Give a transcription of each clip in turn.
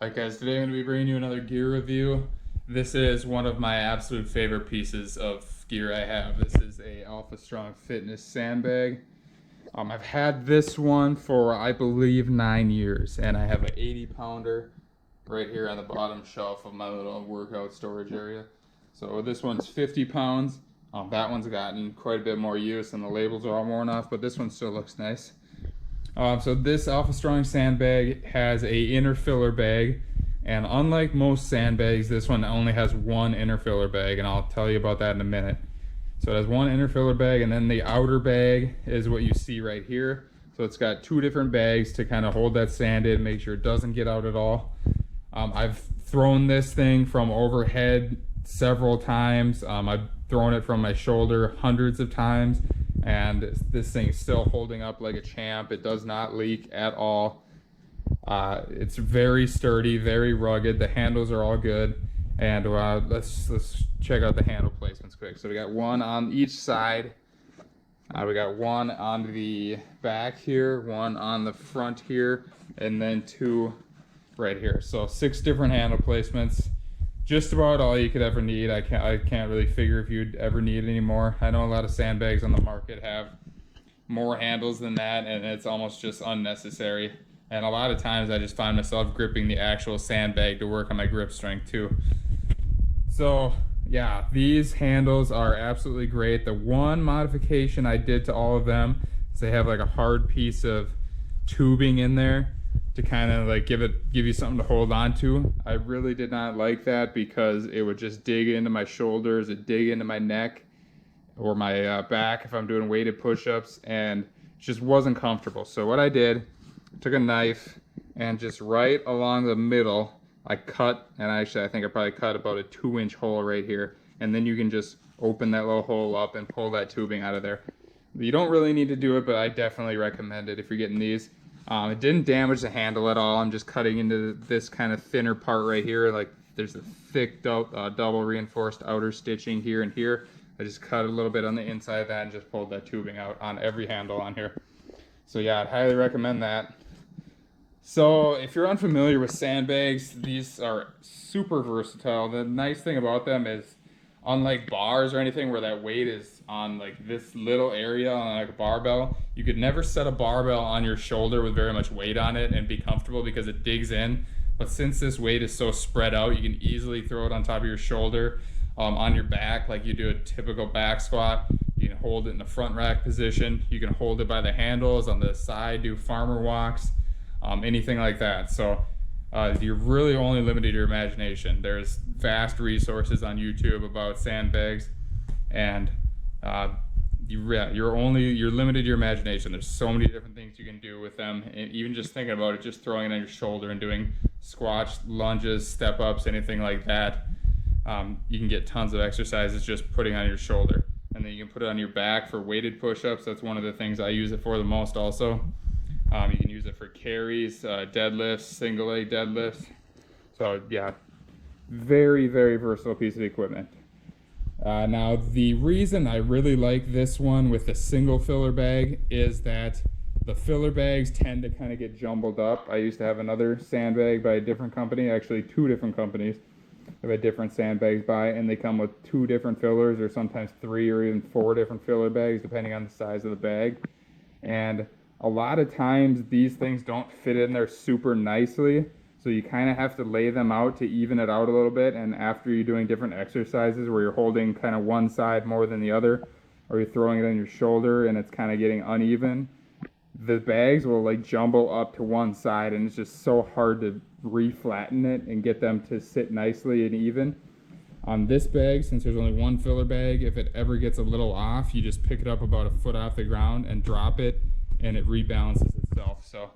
Alright guys, today I'm going to be bringing you another gear review. This is one of my absolute favorite pieces of gear I have. This is a Alpha Strong Fitness sandbag. I've had this one for I believe 9 years, and I have an 80-pounder right here on the bottom shelf of my little workout storage area. So this one's 50 pounds. That one's gotten quite a bit more use and the labels are all worn off, but this one still looks nice. So this Alpha Strong sandbag has a inner filler bag, and unlike most sandbags, this one only has one inner filler bag, and I'll tell you about that in a minute. So it has one inner filler bag, and then the outer bag is what you see right here. So it's got two different bags to kind of hold that sand in, make sure it doesn't get out at all. I've thrown this thing from overhead several times. I've thrown it from my shoulder hundreds of times, and this thing is still holding up like a champ. It does not leak at all. It's very sturdy, very rugged. The handles are all good, and let's check out the handle placements quick. So we got one on each side. We got one on the back here, one on the front here, and then two right here. So 6 different handle placements. Just about all you could ever need. I can't really figure if you'd ever need any more. I know a lot of sandbags on the market have more handles than that, and it's almost just unnecessary. And a lot of times I just find myself gripping the actual sandbag to work on my grip strength too. So yeah, these handles are absolutely great. The one modification I did to all of them is they have like a hard piece of tubing in there to kind of like give you something to hold on to. I really did not like that because it would just dig into my shoulders, it dig into my neck or my back if I'm doing weighted push-ups, and it just wasn't comfortable. So what I did, I took a knife and just right along the middle, I cut, and I think I probably cut about a 2-inch hole right here, and then you can just open that little hole up and pull that tubing out of there. You don't really need to do it, but I definitely recommend it if you're getting these. It didn't damage the handle at all. I'm just cutting into this kind of thinner part right here. Like there's a thick double reinforced outer stitching here and here. I just cut a little bit on the inside of that and just pulled that tubing out on every handle on here. So yeah, I'd highly recommend that. So if you're unfamiliar with sandbags, these are super versatile. The nice thing about them is, unlike bars or anything where that weight is on like this little area on like a barbell, you could never set a barbell on your shoulder with very much weight on it and be comfortable because it digs in. But since this weight is so spread out, you can easily throw it on top of your shoulder, on your back like you do a typical back squat. You can hold it in the front rack position. You can hold it by the handles on the side, do farmer walks, anything like that. So you're really only limited to your imagination. There's vast resources on YouTube about sandbags, and you're limited to your imagination. There's so many different things you can do with them, and even just thinking about it, just throwing it on your shoulder and doing squats, lunges, step ups, anything like that. You can get tons of exercises just putting on your shoulder, and then you can put it on your back for weighted push-ups. That's one of the things I use it for the most also. You can use it for carries, deadlifts, single leg deadlifts. So yeah, very, very versatile piece of equipment. Now the reason I really like this one with the single filler bag is that the filler bags tend to kind of get jumbled up. I used to have another sandbag by a different company, actually 2 different companies. I've had different sandbags by, and they come with 2 different fillers, or sometimes 3 or even 4 different filler bags depending on the size of the bag. And a lot of times these things don't fit in there super nicely, so you kind of have to lay them out to even it out a little bit. And after you're doing different exercises where you're holding kind of one side more than the other, or you're throwing it on your shoulder and it's kind of getting uneven, the bags will like jumble up to one side, and it's just so hard to re-flatten it and get them to sit nicely and even. On this bag, since there's only one filler bag, if it ever gets a little off, you just pick it up about a foot off the ground and drop it, and it rebalances itself. So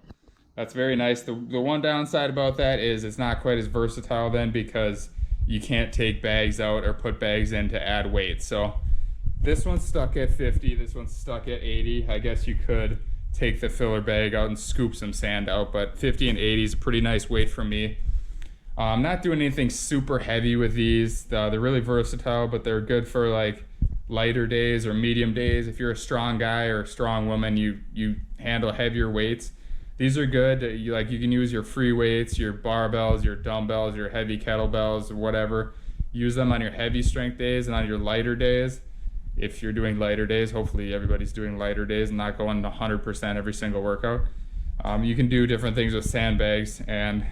that's very nice. The one downside about that is it's not quite as versatile then, because you can't take bags out or put bags in to add weight. So this one's stuck at 50, this one's stuck at 80. I guess you could take the filler bag out and scoop some sand out, but 50 and 80 is a pretty nice weight for me. I'm not doing anything super heavy with these. They're really versatile, but they're good for like lighter days or medium days. If you're a strong guy or a strong woman, you handle heavier weights, These are good. You can use your free weights, your barbells, your dumbbells, your heavy kettlebells, whatever. Use them on your heavy strength days and on your lighter days. If you're doing lighter days, hopefully everybody's doing lighter days and not going 100% every single workout. You can do different things with sandbags and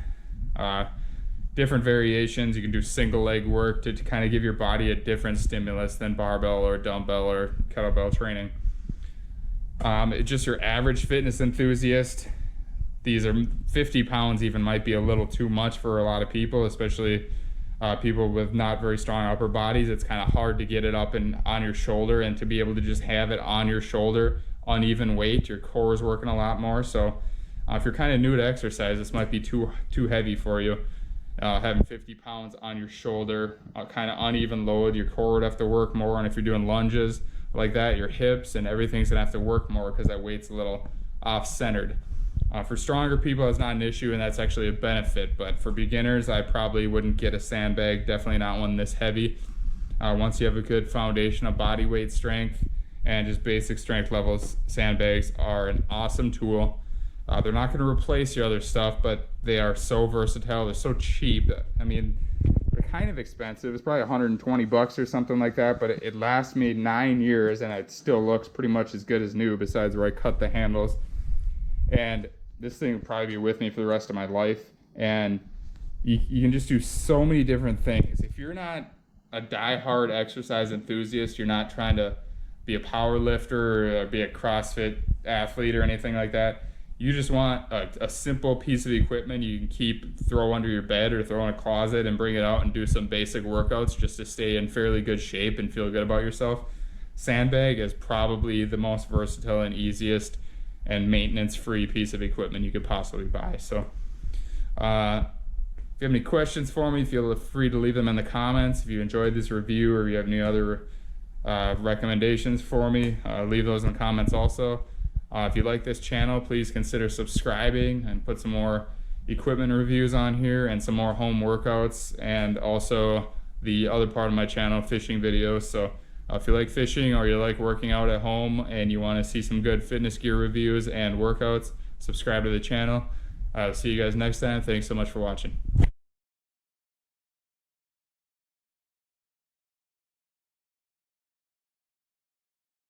different variations. You can do single leg work to kind of give your body a different stimulus than barbell or dumbbell or kettlebell training. Just your average fitness enthusiast, these are 50 pounds even might be a little too much for a lot of people, especially people with not very strong upper bodies. It's kind of hard to get it up and on your shoulder, and to be able to just have it on your shoulder, uneven weight, your core is working a lot more. So if you're kind of new to exercise, this might be too heavy for you. Having 50 pounds on your shoulder, kind of uneven load, your core would have to work more, and if you're doing lunges like that, your hips and everything's gonna have to work more because that weight's a little off-centered. For stronger people, it's not an issue, and that's actually a benefit, but for beginners, I probably wouldn't get a sandbag, definitely not one this heavy. Once you have a good foundation of body weight strength and just basic strength levels, sandbags are an awesome tool. They're not going to replace your other stuff, but they are so versatile. They're so cheap. I mean, they're kind of expensive. It's probably 120 bucks or something like that, but it lasts me 9 years, and it still looks pretty much as good as new, besides where I cut the handles. And this thing will probably be with me for the rest of my life. And you can just do so many different things. If you're not a die-hard exercise enthusiast, you're not trying to be a power lifter or be a CrossFit athlete or anything like that, you just want a simple piece of equipment you can throw under your bed or throw in a closet and bring it out and do some basic workouts just to stay in fairly good shape and feel good about yourself. Sandbag is probably the most versatile and easiest and maintenance-free piece of equipment you could possibly buy. So if you have any questions for me, feel free to leave them in the comments. If you enjoyed this review or you have any other recommendations for me, leave those in the comments also. If you like this channel, please consider subscribing and put some more equipment reviews on here and some more home workouts, and also the other part of my channel, fishing videos. So if you like fishing or you like working out at home and you want to see some good fitness gear reviews and workouts, subscribe to the channel. I'll see you guys next time. Thanks so much for watching.